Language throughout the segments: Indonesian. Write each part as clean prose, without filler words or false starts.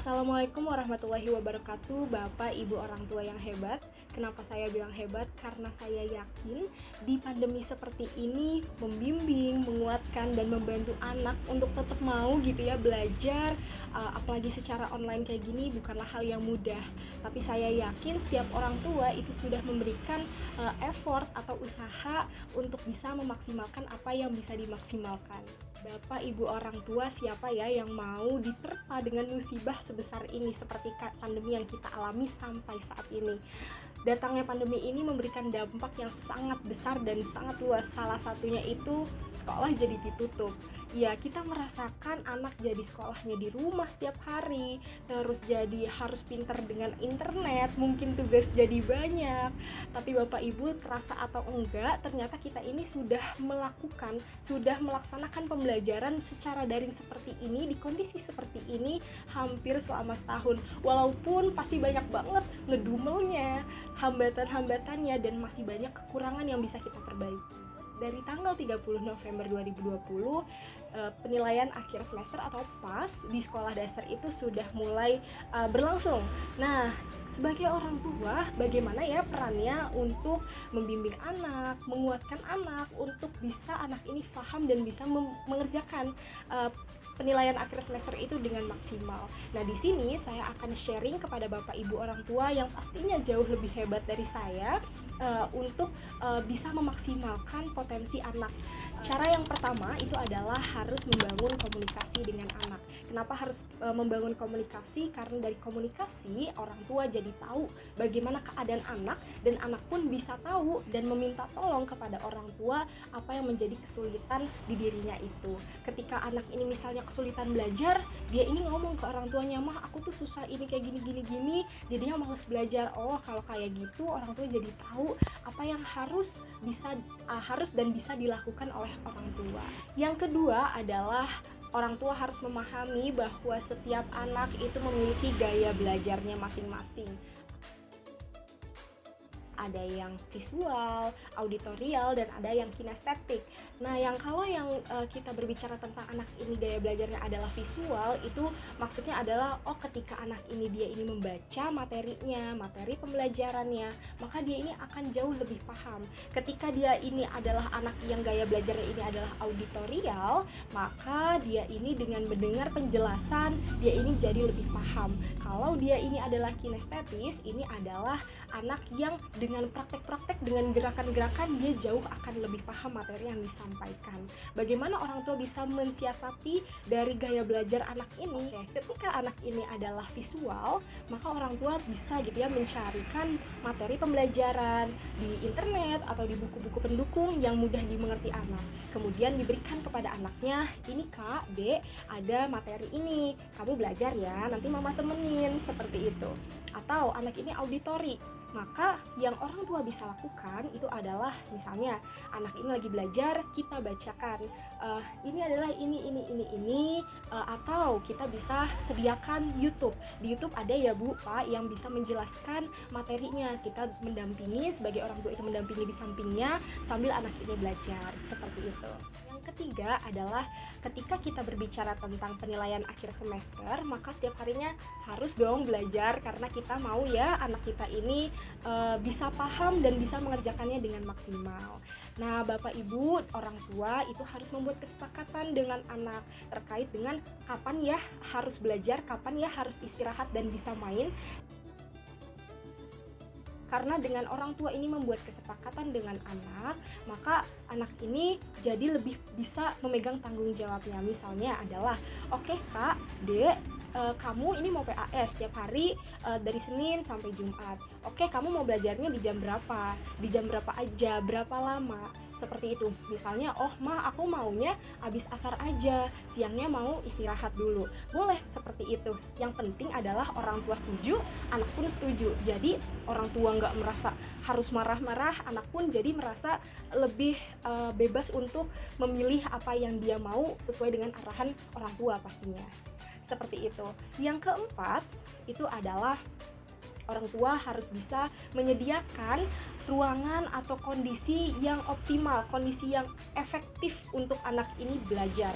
Assalamualaikum warahmatullahi wabarakatuh, Bapak Ibu orang tua yang hebat. Kenapa saya bilang hebat? Karena saya yakin di pandemi seperti ini membimbing, menguatkan, dan membantu anak untuk tetap mau gitu ya belajar, apalagi secara online kayak gini bukanlah hal yang mudah. Tapi saya yakin setiap orang tua itu sudah memberikan effort atau usaha untuk bisa memaksimalkan apa yang bisa dimaksimalkan. Bapak Ibu orang tua siapa ya yang mau diterpa dengan musibah sebesar ini seperti pandemi yang kita alami sampai saat ini. Datangnya pandemi ini memberikan dampak yang sangat besar dan sangat luas. Salah satunya itu sekolah jadi ditutup. Ya, kita merasakan anak jadi sekolahnya di rumah setiap hari, terus jadi harus pintar dengan internet, mungkin tugas jadi banyak. Tapi Bapak Ibu terasa atau enggak, ternyata kita ini sudah melaksanakan pembelajaran secara daring seperti ini, di kondisi seperti ini hampir selama setahun. Walaupun pasti banyak banget ngedumelnya, hambatan-hambatannya, dan masih banyak kekurangan yang bisa kita perbaiki. Dari tanggal 30 November 2020, penilaian akhir semester atau PAS di sekolah dasar itu sudah mulai berlangsung. Nah, sebagai orang tua, bagaimana ya perannya untuk membimbing anak, menguatkan anak, untuk bisa anak ini paham dan bisa mengerjakan penilaian akhir semester itu dengan maksimal. Nah, di sini saya akan sharing kepada Bapak Ibu orang tua yang pastinya jauh lebih hebat dari saya untuk bisa memaksimalkan potensi anak. Cara yang pertama itu adalah harus membangun komunikasi dengan anak. Kenapa harus membangun komunikasi? Karena dari komunikasi orang tua jadi tahu bagaimana keadaan anak, dan anak pun bisa tahu dan meminta tolong kepada orang tua apa yang menjadi kesulitan di dirinya itu. Ketika anak ini misalnya kesulitan belajar, dia ini ngomong ke orang tuanya, "Mah, aku tuh susah ini kayak gini, jadinya males belajar." Oh, kalau kayak gitu orang tua jadi tahu apa yang harus dan bisa dilakukan oleh orang tua. Yang kedua adalah orang tua harus memahami bahwa setiap anak itu memiliki gaya belajarnya masing-masing. Ada yang visual, auditorial, dan ada yang kinestetik. Nah, kalau kita berbicara tentang anak ini gaya belajarnya adalah visual, itu maksudnya adalah ketika anak ini dia ini membaca materinya, materi pembelajarannya, maka dia ini akan jauh lebih paham. Ketika dia ini adalah anak yang gaya belajarnya ini adalah auditorial, maka dia ini dengan mendengar penjelasan, dia ini jadi lebih paham. Kalau dia ini adalah kinestetis, ini adalah anak yang dengan praktek-praktek, dengan gerakan-gerakan, dia jauh akan lebih paham materi yang disampaikan. Bagaimana orang tua bisa mensiasati dari gaya belajar anak ini? Ketika anak ini adalah visual, maka orang tua bisa gitu ya mencarikan materi pembelajaran di internet atau di buku-buku pendukung yang mudah dimengerti anak. Kemudian diberikan kepada anaknya, "Ini Kak, Dek, ada materi ini, kamu belajar ya, nanti mama temenin," seperti itu. Atau anak ini auditori, maka yang orang tua bisa lakukan itu adalah misalnya anak ini lagi belajar, kita bacakan ini adalah ini, atau kita bisa sediakan YouTube. Di YouTube ada ya Bu, Pak, yang bisa menjelaskan materinya. Kita mendampingi, sebagai orang tua itu mendampingi di sampingnya sambil anak ini belajar, seperti itu. Yang ketiga adalah ketika kita berbicara tentang penilaian akhir semester, maka setiap harinya harus dong belajar, karena kita mau ya anak kita ini bisa paham dan bisa mengerjakannya dengan maksimal. Nah, Bapak Ibu orang tua itu harus membuat kesepakatan dengan anak terkait dengan kapan ya harus belajar, kapan ya harus istirahat dan bisa main. Karena dengan orang tua ini membuat kesepakatan dengan anak, maka anak ini jadi lebih bisa memegang tanggung jawabnya. Misalnya adalah, "Oke Kak, Dek, kamu ini mau PAS setiap hari dari Senin sampai Jumat. Oke, kamu mau belajarnya di jam berapa? Di jam berapa aja? Berapa lama?" Seperti itu. Misalnya, "Mah, aku maunya habis asar aja, siangnya mau istirahat dulu." Boleh seperti itu. Yang penting adalah orang tua setuju, anak pun setuju. Jadi orang tua nggak merasa harus marah-marah, anak pun jadi merasa lebih bebas untuk memilih apa yang dia mau sesuai dengan arahan orang tua pastinya. Seperti itu. Yang keempat itu adalah orang tua harus bisa menyediakan ruangan atau kondisi yang optimal, kondisi yang efektif untuk anak ini belajar.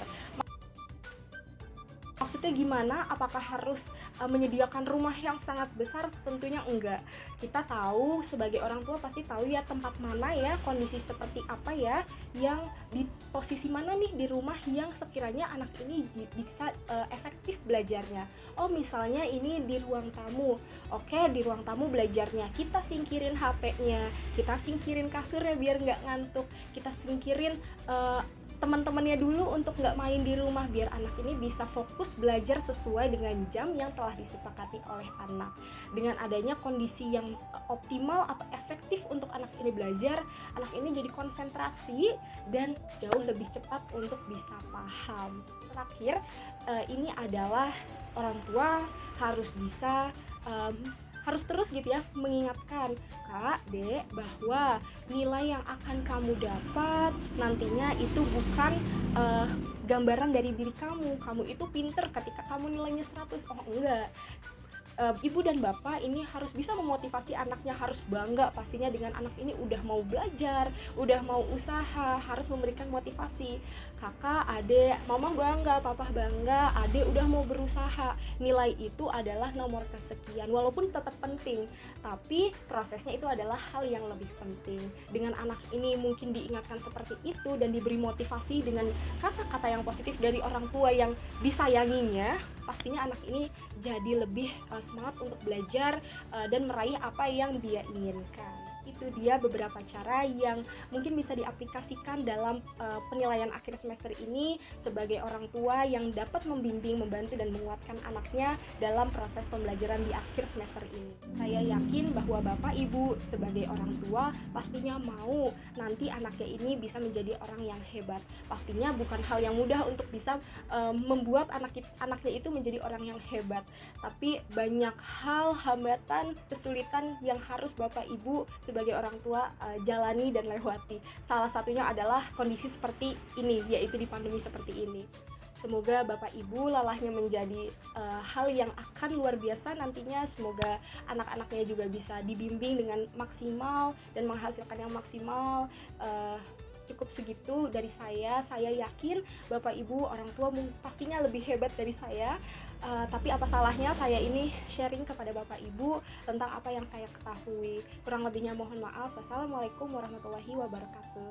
Maksudnya gimana? Apakah harus menyediakan rumah yang sangat besar? Tentunya enggak. Kita tahu sebagai orang tua pasti tahu ya tempat mana ya, kondisi seperti apa ya, yang di posisi mana nih di rumah yang sekiranya anak ini bisa efektif belajarnya. Oh, misalnya ini di ruang tamu. Oke, di ruang tamu belajarnya kita singkirin HP-nya, kita singkirin kasurnya biar nggak ngantuk, kita singkirin teman-temannya dulu untuk nggak main di rumah, biar anak ini bisa fokus belajar sesuai dengan jam yang telah disepakati oleh anak. Dengan adanya kondisi yang optimal atau efektif untuk anak ini belajar, anak ini jadi konsentrasi dan jauh lebih cepat untuk bisa paham. Terakhir, ini adalah orang tua harus bisa harus terus gitu ya mengingatkan Kak, Dek, bahwa nilai yang akan kamu dapat nantinya itu bukan gambaran dari diri kamu. Kamu itu pinter ketika kamu nilainya 100. Oh enggak. Ibu dan bapak ini harus bisa memotivasi anaknya, harus bangga pastinya dengan anak ini udah mau belajar, udah mau usaha, harus memberikan motivasi. Kakak, adek, mama bangga, papa bangga, adek udah mau berusaha. Nilai itu adalah nomor kesekian, walaupun tetap penting, tapi prosesnya itu adalah hal yang lebih penting. Dengan anak ini mungkin diingatkan seperti itu dan diberi motivasi dengan kata-kata yang positif dari orang tua yang disayanginya, pastinya anak ini jadi lebih semangat untuk belajar dan meraih apa yang dia inginkan. Itu dia beberapa cara yang mungkin bisa diaplikasikan dalam penilaian akhir semester ini sebagai orang tua yang dapat membimbing, membantu dan menguatkan anaknya dalam proses pembelajaran di akhir semester ini. Saya yakin bahwa Bapak Ibu sebagai orang tua pastinya mau nanti anaknya ini bisa menjadi orang yang hebat. Pastinya bukan hal yang mudah untuk bisa membuat anaknya itu menjadi orang yang hebat, tapi banyak hal, hambatan, kesulitan yang harus Bapak Ibu sebagai orang tua jalani dan lewati. Salah satunya adalah kondisi seperti ini, yaitu di pandemi seperti ini. Semoga Bapak Ibu lelahnya menjadi hal yang akan luar biasa nantinya. Semoga anak-anaknya juga bisa dibimbing dengan maksimal dan menghasilkan yang maksimal. Cukup segitu dari saya. Saya yakin Bapak Ibu orang tua pastinya lebih hebat dari saya. Tapi apa salahnya saya ini sharing kepada Bapak Ibu tentang apa yang saya ketahui. Kurang lebihnya mohon maaf. Wassalamualaikum warahmatullahi wabarakatuh.